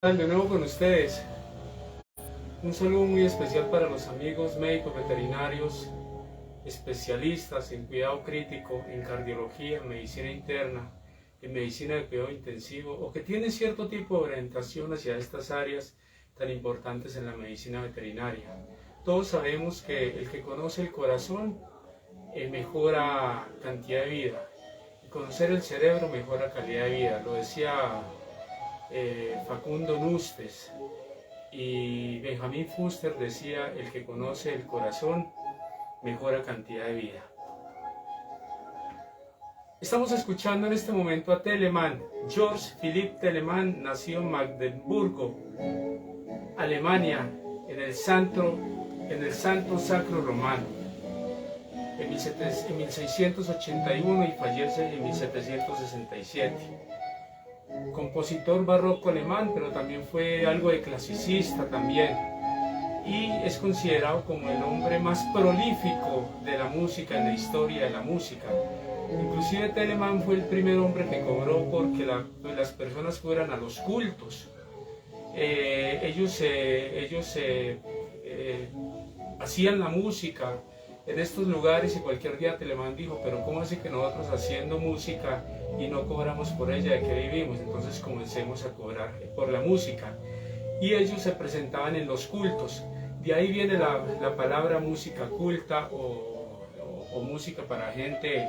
De nuevo con ustedes. Un saludo muy especial para los amigos médicos veterinarios, especialistas en cuidado crítico, en cardiología, en medicina interna, en medicina de cuidado intensivo o que tienen cierto tipo de orientación hacia estas áreas tan importantes en la medicina veterinaria. Todos sabemos que el que conoce el corazón mejora cantidad de vida. Y conocer el cerebro mejora calidad de vida. Lo decía Facundo Nustes, y Benjamin Fuster decía: el que conoce el corazón mejora cantidad de vida. Estamos escuchando en este momento a Telemann. George Philipp Telemann nació en Magdeburgo, Alemania, en el Santo Sacro Romano en 1681 y fallece en 1767. Compositor barroco alemán, pero también fue algo de clasicista también, y es considerado como el hombre más prolífico de la música en la historia de la música. Inclusive Telemann fue el primer hombre que cobró porque las personas fueran a los cultos. Ellos hacían la música en estos lugares y cualquier día Telemann dijo: pero ¿cómo hace que nosotros haciendo música y no cobramos por ella? ¿De qué vivimos? Entonces comencemos a cobrar por la música. Y ellos se presentaban en los cultos. De ahí viene la palabra música culta o música para gente.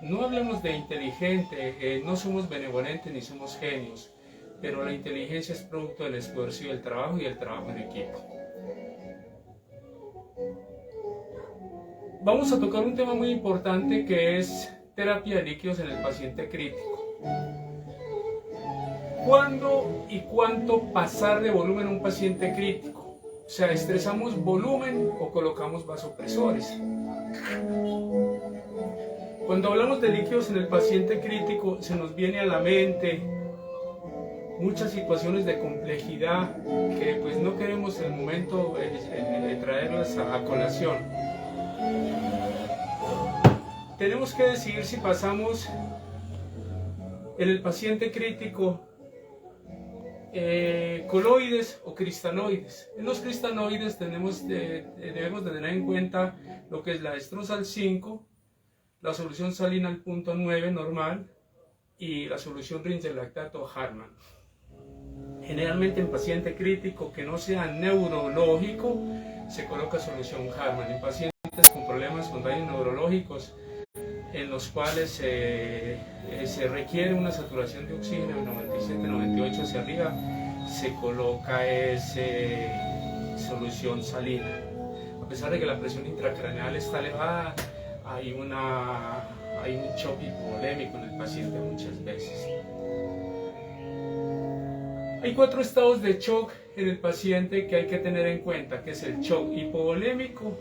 No hablemos de inteligente, no somos benevolentes ni somos genios, pero la inteligencia es producto del esfuerzo y del trabajo en equipo. Vamos a tocar un tema muy importante que es terapia de líquidos en el paciente crítico. ¿Cuándo y cuánto pasar de volumen a un paciente crítico? O sea, ¿estresamos volumen o colocamos vasopresores? Cuando hablamos de líquidos en el paciente crítico, se nos viene a la mente muchas situaciones de complejidad que pues no queremos en el momento traerlas a colación. Tenemos que decidir si pasamos en el paciente crítico coloides o cristanoides. En los cristanoides debemos de tener en cuenta lo que es la estrosal 5, la solución salina al punto 9 normal y la solución Ringer-lactato Hartmann. Generalmente en paciente crítico que no sea neurológico se coloca solución Hartmann. En pacientes con problemas con daños neurológicos en los cuales se requiere una saturación de oxígeno de 97-98 hacia arriba, se coloca solución salina. A pesar de que la presión intracraneal está elevada, hay un shock hipovolémico en el paciente muchas veces. Hay 4 estados de shock en el paciente que hay que tener en cuenta, que es el shock hipovolémico,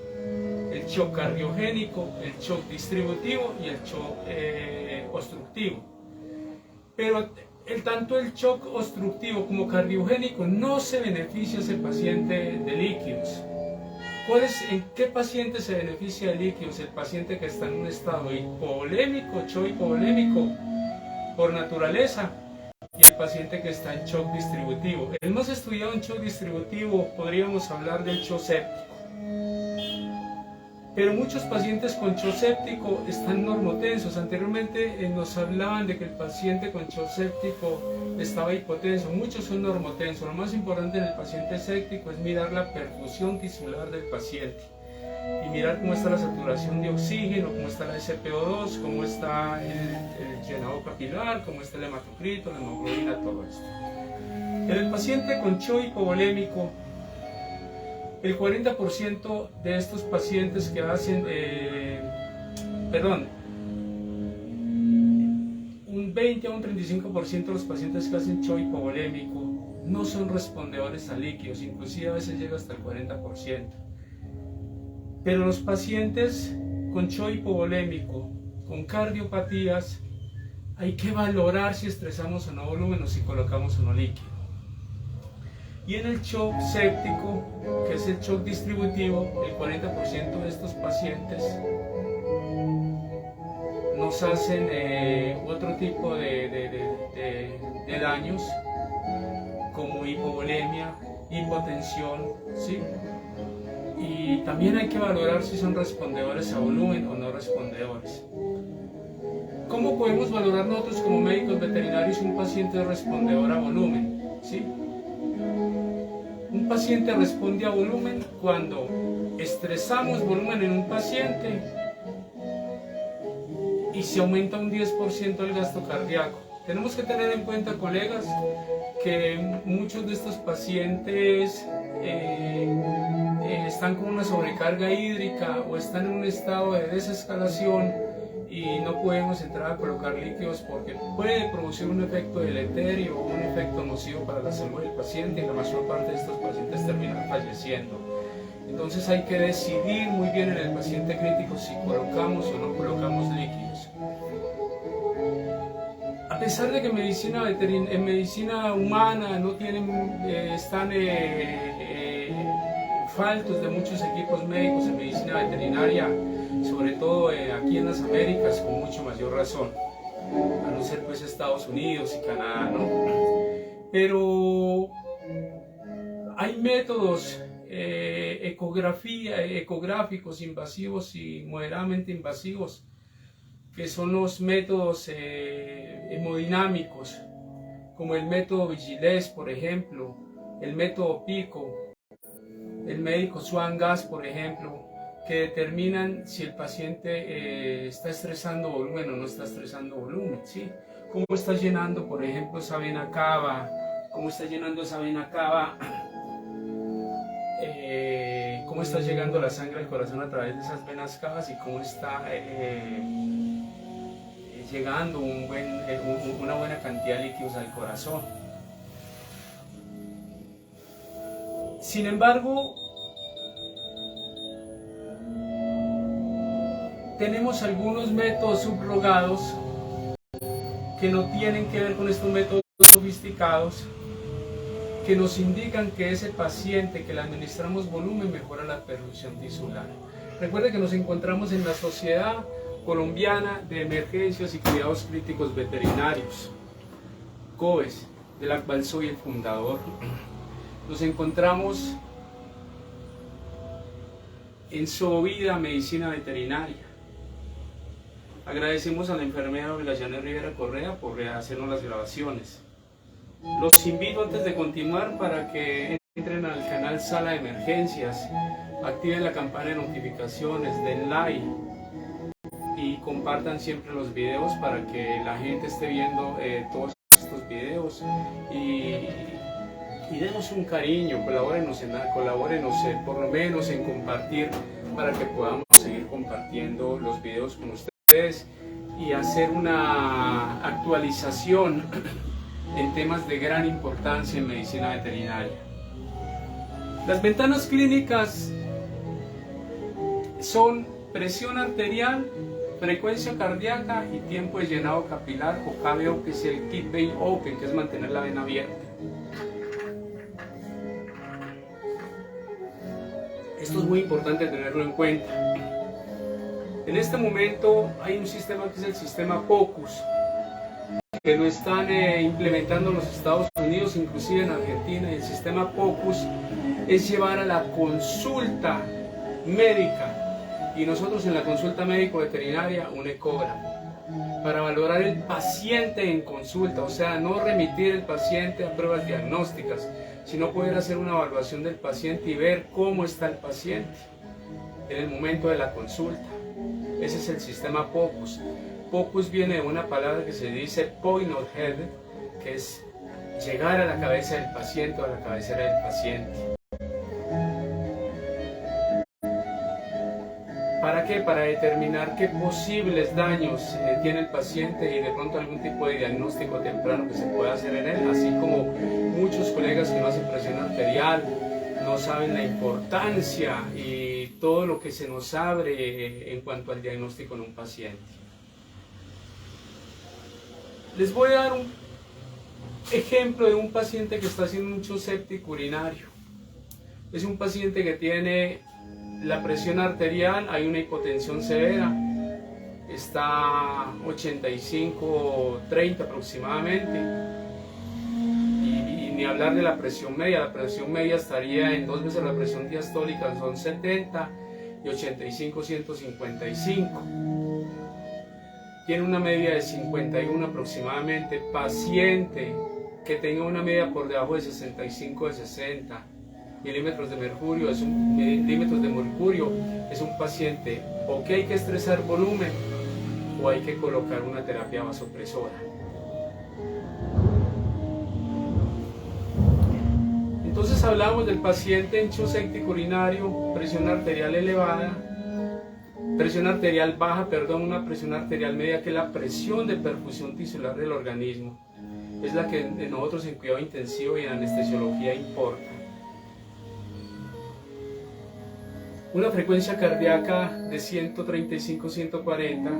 el shock cardiogénico, el shock distributivo y el shock obstructivo. Pero tanto el shock obstructivo como cardiogénico no se beneficia ese paciente de líquidos. ¿En qué paciente se beneficia de líquidos? El paciente que está en un estado hipovolémico, shock hipovolémico por naturaleza, y el paciente que está en shock distributivo. El más estudiado en shock distributivo podríamos hablar del shock séptico. Pero muchos pacientes con shock séptico están normotensos. Anteriormente nos hablaban de que el paciente con shock séptico estaba hipotenso. Muchos son normotensos. Lo más importante en el paciente séptico es mirar la perfusión tisular del paciente y mirar cómo está la saturación de oxígeno, cómo está la SpO2, cómo está el llenado capilar, cómo está el hematocrito, la hemoglobina, todo esto. En el paciente con shock hipovolémico, el 40% de estos pacientes que hacen, un 20 a un 35% de los pacientes que hacen shock hipovolémico no son respondedores a líquidos, inclusive a veces llega hasta el 40%. Pero los pacientes con shock hipovolémico, con cardiopatías, hay que valorar si estresamos o no volumen o si colocamos o no líquido. Y en el shock séptico, que es el shock distributivo, el 40% de estos pacientes nos hacen otro tipo de daños hipovolemia, hipotensión, ¿sí? Y también hay que valorar si son respondedores a volumen o no respondedores. ¿Cómo podemos valorar nosotros como médicos veterinarios si un paciente es respondedor a volumen? ¿Sí? Un paciente responde a volumen cuando estresamos volumen en un paciente y se aumenta un 10% el gasto cardíaco. Tenemos que tener en cuenta, colegas, que muchos de estos pacientes están con una sobrecarga hídrica o están en un estado de desescalación y no podemos entrar a colocar líquidos porque puede producir un efecto deleterio o un efecto nocivo para la salud del paciente, y la mayor parte de estos pacientes terminan falleciendo. Entonces hay que decidir muy bien en el paciente crítico si colocamos o no colocamos líquidos. A pesar de que en medicina humana no tienen, están faltos de muchos equipos médicos, en medicina veterinaria, sobre todo aquí en las Américas, con mucho mayor razón, a no ser pues Estados Unidos y Canadá, ¿no? Pero hay métodos ecográficos invasivos y moderadamente invasivos, que son los métodos hemodinámicos, como el método Vigilés, por ejemplo, el método Pico, el médico Swan Gas, por ejemplo, que determinan si el paciente está estresando volumen o no está estresando volumen, ¿sí? Cómo está llenando, por ejemplo, esa vena cava, cómo está llenando esa vena cava, cómo está llegando la sangre al corazón a través de esas venas cavas y cómo está llegando una buena cantidad de líquidos al corazón. Sin embargo, tenemos algunos métodos subrogados que no tienen que ver con estos métodos sofisticados, que nos indican que ese paciente que le administramos volumen mejora la perfusión tisular. Recuerde que nos encontramos en la Sociedad Colombiana de Emergencias y Cuidados Críticos Veterinarios, COES, de la cual soy el fundador. Nos encontramos en Sovida Medicina Veterinaria. Agradecemos a la enfermera Janet Rivera Correa por hacernos las grabaciones. Los invito, antes de continuar, para que entren al canal Sala de Emergencias, activen la campana de notificaciones, den like y compartan siempre los videos para que la gente esté viendo todos estos videos y denos un cariño, colabórenos por lo menos en compartir, para que podamos seguir compartiendo los videos con ustedes y hacer una actualización en temas de gran importancia en medicina veterinaria. Las ventanas clínicas son presión arterial, frecuencia cardíaca y tiempo de llenado capilar, o KVO, que es el Keep Vein Open, que es mantener la vena abierta. Esto es muy importante tenerlo en cuenta. En este momento hay un sistema que es el sistema POCUS, que lo están implementando en los Estados Unidos, inclusive en Argentina. El sistema POCUS es llevar a la consulta médica, y nosotros en la consulta médico-veterinaria, un ecógrafo, para valorar el paciente en consulta, o sea, no remitir el paciente a pruebas diagnósticas, sino poder hacer una evaluación del paciente y ver cómo está el paciente en el momento de la consulta. Ese es el sistema POCUS. POCUS viene de una palabra que se dice point of head, que es llegar a la cabeza del paciente o a la cabecera del paciente. ¿Para qué? Para determinar qué posibles daños tiene el paciente y de pronto algún tipo de diagnóstico temprano que se pueda hacer en él, así como muchos colegas que no hacen presión arterial no saben la importancia y todo lo que se nos abre en cuanto al diagnóstico en un paciente. Les voy a dar un ejemplo de un paciente que está haciendo un shock séptico urinario. Es un paciente que tiene la presión arterial, hay una hipotensión severa, está 85-30 aproximadamente, y ni hablar de la presión media estaría en 2 veces la presión diastólica, son 70 y 85, 155. Tiene una media de 51 aproximadamente. Paciente que tenga una media por debajo de 65 de 60 milímetros de mercurio es un paciente o que hay que estresar volumen o hay que colocar una terapia vasopresora. Entonces hablamos del paciente hincho séptico urinario, presión arterial elevada, presión arterial baja, una presión arterial media, que es la presión de perfusión tisular del organismo. Es la que nosotros en cuidado intensivo y en anestesiología importa. Una frecuencia cardíaca de 135-140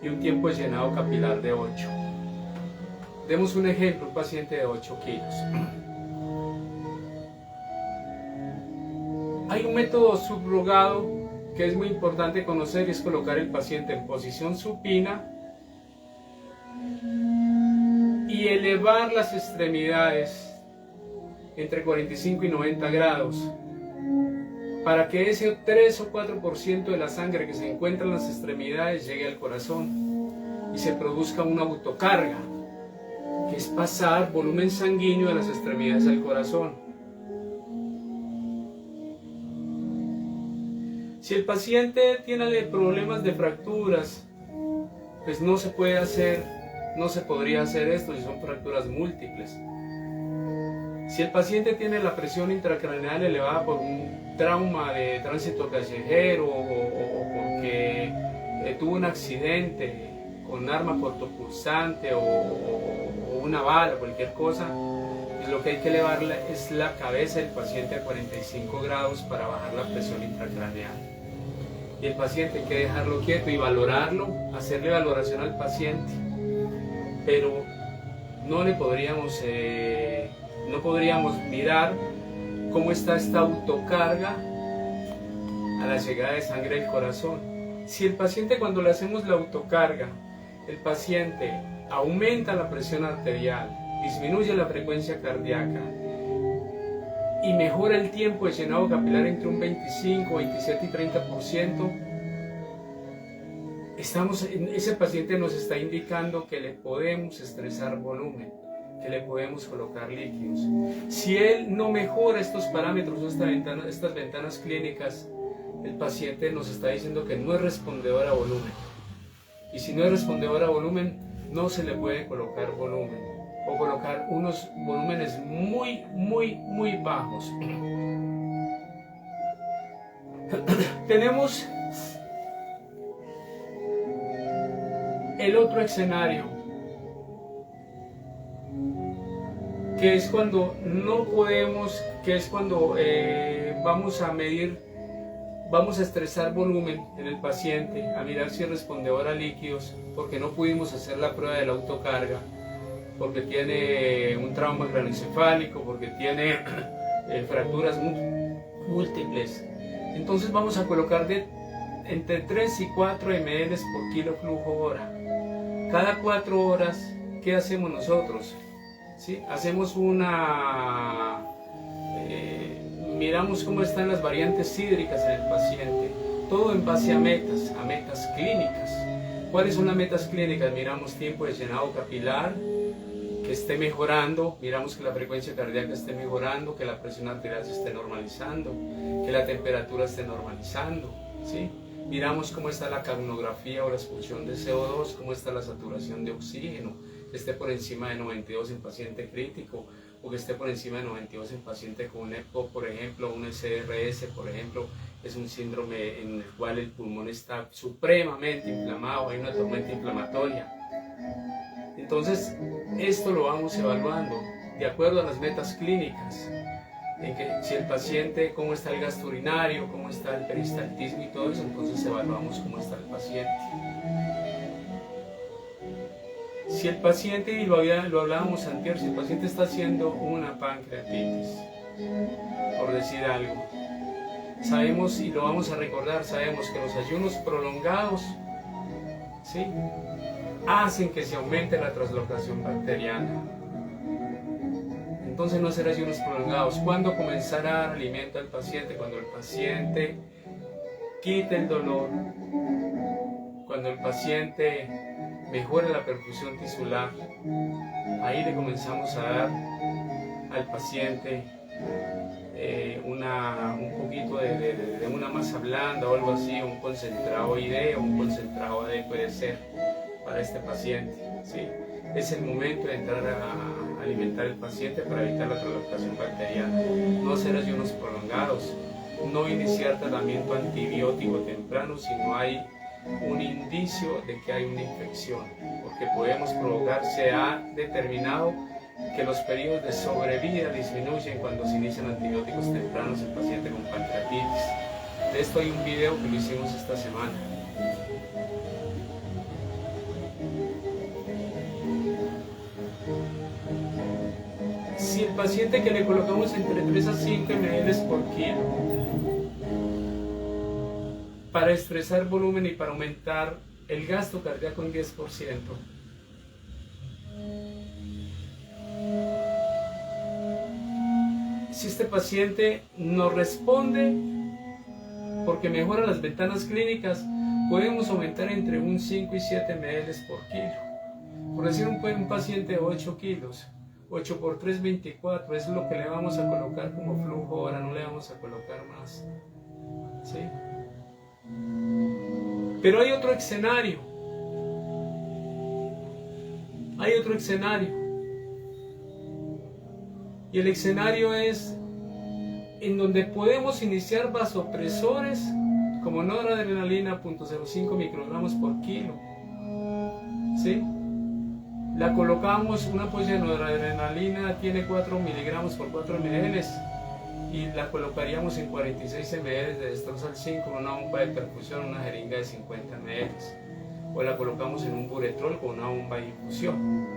y un tiempo de llenado capilar de 8. Demos un ejemplo, un paciente de 8 kilos. Hay un método subrogado que es muy importante conocer, y es colocar el paciente en posición supina y elevar las extremidades entre 45 y 90 grados para que ese 3 o 4% de la sangre que se encuentra en las extremidades llegue al corazón y se produzca una autocarga, que es pasar volumen sanguíneo de las extremidades al corazón. Si el paciente tiene problemas de fracturas, pues no se podría hacer esto si son fracturas múltiples. Si el paciente tiene la presión intracraneal elevada por un trauma de tránsito callejero o porque tuvo un accidente con arma cortopulsante o una bala, cualquier cosa, pues lo que hay que elevar es la cabeza del paciente a 45 grados para bajar la presión intracraneal. Y el paciente hay que dejarlo quieto y valorarlo, hacerle valoración al paciente, pero no podríamos mirar cómo está esta autocarga a la llegada de sangre al corazón. Si el paciente, cuando le hacemos la autocarga, el paciente aumenta la presión arterial, disminuye la frecuencia cardíaca y mejora el tiempo de llenado capilar entre un 25, 27 y 30%, ese paciente nos está indicando que le podemos estresar volumen, que le podemos colocar líquidos. Si él no mejora estos parámetros, estas ventanas clínicas, el paciente nos está diciendo que no es respondedor a volumen. Y si no es respondedor a volumen, no se le puede colocar volumen o colocar unos volúmenes muy, muy, muy bajos. Tenemos el otro escenario, que es cuando no podemos, vamos a medir, vamos a estresar volumen en el paciente, a mirar si es respondedor a líquidos, porque no pudimos hacer la prueba de la autocarga, porque tiene un trauma craneoencefálico, porque tiene fracturas múltiples. Entonces vamos a colocar entre 3 y 4 ml por kilo flujo hora. Cada 4 horas, ¿qué hacemos nosotros? ¿Sí? Hacemos miramos cómo están las variantes hídricas en el paciente, todo en base a metas clínicas. ¿Cuáles son las metas clínicas? Miramos tiempo de llenado capilar, que esté mejorando, miramos que la frecuencia cardíaca esté mejorando, que la presión arterial se esté normalizando, que la temperatura esté normalizando, ¿sí? Miramos cómo está la capnografía o la expulsión de CO2, cómo está la saturación de oxígeno, que esté por encima de 92 en paciente crítico, o que esté por encima de 92 en paciente con un EPOC, por ejemplo, un SRS, por ejemplo, es un síndrome en el cual el pulmón está supremamente inflamado, hay una tormenta inflamatoria. Entonces, esto lo vamos evaluando de acuerdo a las metas clínicas, en que si el paciente, cómo está el gasto urinario, cómo está el peristaltismo y todo eso, entonces evaluamos cómo está el paciente. Si el paciente, y lo hablábamos anterior, si el paciente está haciendo una pancreatitis, por decir algo, sabemos, y lo vamos a recordar, sabemos que los ayunos prolongados, ¿sí?, hacen que se aumente la translocación bacteriana. entonces no hacer ayunos prolongados. ¿Cuándo comenzar a dar alimento al paciente? Cuando el paciente quite el dolor, cuando el paciente mejore la perfusión tisular, ahí le comenzamos a dar al paciente un poquito de una masa blanda o algo así, un concentrado ID o un concentrado AD puede ser para este paciente, ¿sí? Es el momento de entrar a alimentar al paciente para evitar la translocación bacteriana. No hacer ayunos prolongados, no iniciar tratamiento antibiótico temprano si no hay un indicio de que hay una infección, porque podemos provocar, se ha determinado que los periodos de sobrevida disminuyen cuando se inician antibióticos tempranos en paciente con pancreatitis. De esto hay un video que lo hicimos esta semana. Si el paciente que le colocamos entre 3 a 5 ml por kilo para estresar volumen y para aumentar el gasto cardíaco en 10%, si este paciente nos responde porque mejora las ventanas clínicas, podemos aumentar entre un 5 y 7 ml por kilo. Por decir un paciente de 8 kilos, 8 por 3, 24, es lo que le vamos a colocar como flujo hora, no le vamos a colocar más, ¿sí? Pero hay otro escenario. Y el escenario es en donde podemos iniciar vasopresores como noradrenalina 0.05 microgramos por kilo, ¿sí? La colocamos, una ampolla de noradrenalina tiene 4 miligramos por 4 ml y la colocaríamos en 46 ml de destrozal 5 con una bomba de perfusión, una jeringa de 50 ml, o la colocamos en un buretrol con una bomba de infusión,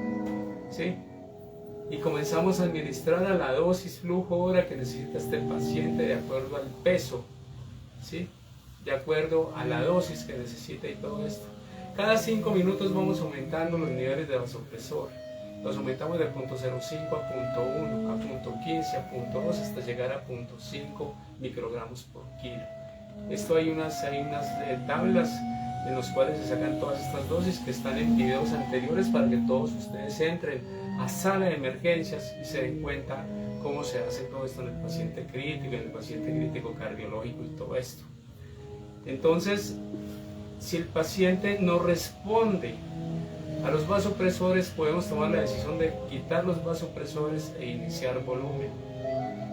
¿sí? Y comenzamos a administrar a la dosis flujo hora que necesita este paciente de acuerdo al peso, ¿sí? De acuerdo a la dosis que necesita y todo esto. Cada 5 minutos vamos aumentando los niveles de vasopresor. Los aumentamos de 0.05 a 0.1, a 0.15, a 0.2 hasta llegar a 0.5 microgramos por kilo. Esto hay unas tablas en las cuales se sacan todas estas dosis que están en videos anteriores para que todos ustedes entren a sala de emergencias y se den cuenta cómo se hace todo esto en el paciente crítico, en el paciente crítico cardiológico y todo esto. Entonces, si el paciente no responde a los vasopresores, podemos tomar la decisión de quitar los vasopresores e iniciar volumen.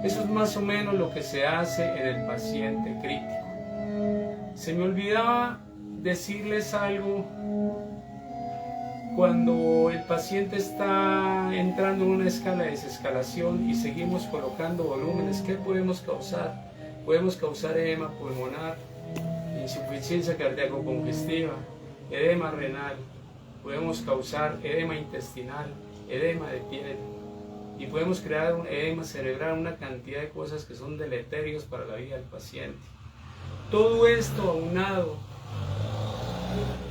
Eso es más o menos lo que se hace en el paciente crítico. Se me olvidaba decirles algo. Cuando el paciente está entrando en una escala de desescalación y seguimos colocando volúmenes, ¿qué podemos causar? Podemos causar edema pulmonar, insuficiencia cardíaco congestiva, edema renal, podemos causar edema intestinal, edema de piel y podemos crear un edema cerebral, una cantidad de cosas que son deleterios para la vida del paciente. Todo esto aunado,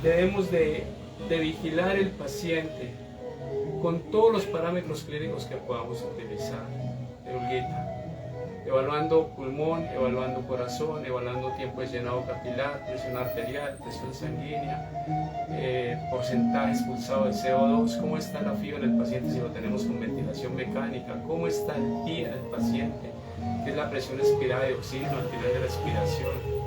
debemos de vigilar el paciente con todos los parámetros clínicos que podamos utilizar, Olguita. Evaluando pulmón, evaluando corazón, evaluando tiempo de llenado capilar, presión arterial, presión sanguínea, porcentaje expulsado de CO2, cómo está la fibra del paciente si lo tenemos con ventilación mecánica, cómo está el pie del paciente, qué es la presión expirada de oxígeno al final de la expiración.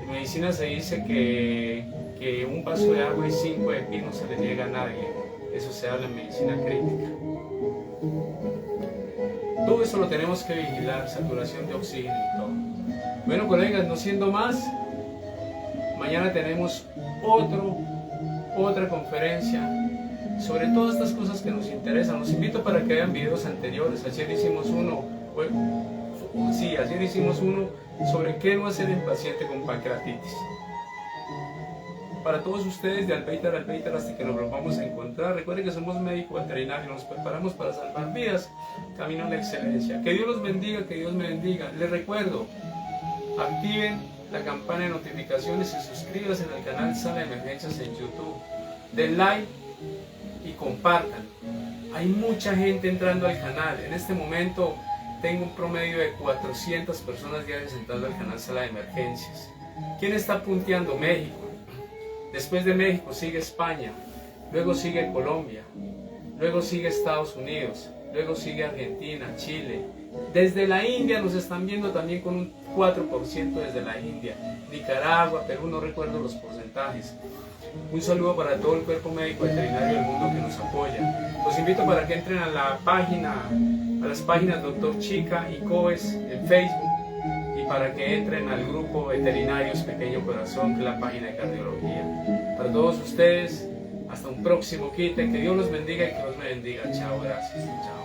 En medicina se dice que un vaso de agua y 5 de pino no se le niega a nadie. Eso se habla en medicina crítica. Todo eso lo tenemos que vigilar, saturación de oxígeno y todo. Bueno, colegas, no siendo más, mañana tenemos otra conferencia sobre todas estas cosas que nos interesan. Los invito para que vean videos anteriores. Ayer hicimos uno sobre qué no hacer en paciente con pancreatitis. Para todos ustedes, de Albéitar a Albéitar, hasta que nos volvamos a encontrar, recuerden que somos médicos veterinarios, nos preparamos para salvar vidas, camino a la excelencia. Que Dios los bendiga, que Dios me bendiga. Les recuerdo, activen la campana de notificaciones y suscríbanse al canal Sala de Emergencias en YouTube. Den like y compartan. Hay mucha gente entrando al canal. En este momento tengo un promedio de 400 personas diarias entrando al canal Sala de Emergencias. ¿Quién está punteando? México. Después de México sigue España, luego sigue Colombia, luego sigue Estados Unidos, luego sigue Argentina, Chile. Desde la India nos están viendo también con un 4% desde la India. Nicaragua, Perú, no recuerdo los porcentajes. Un saludo para todo el cuerpo médico veterinario del mundo que nos apoya. Los invito para que entren a la página, a las páginas Dr. Chica y COES en Facebook, y para que entren al grupo Veterinarios Pequeño Corazón, que es la página de cardiología. Para todos ustedes, hasta un próximo quite. Que Dios los bendiga y que Dios me bendiga. Chao, gracias. Chao.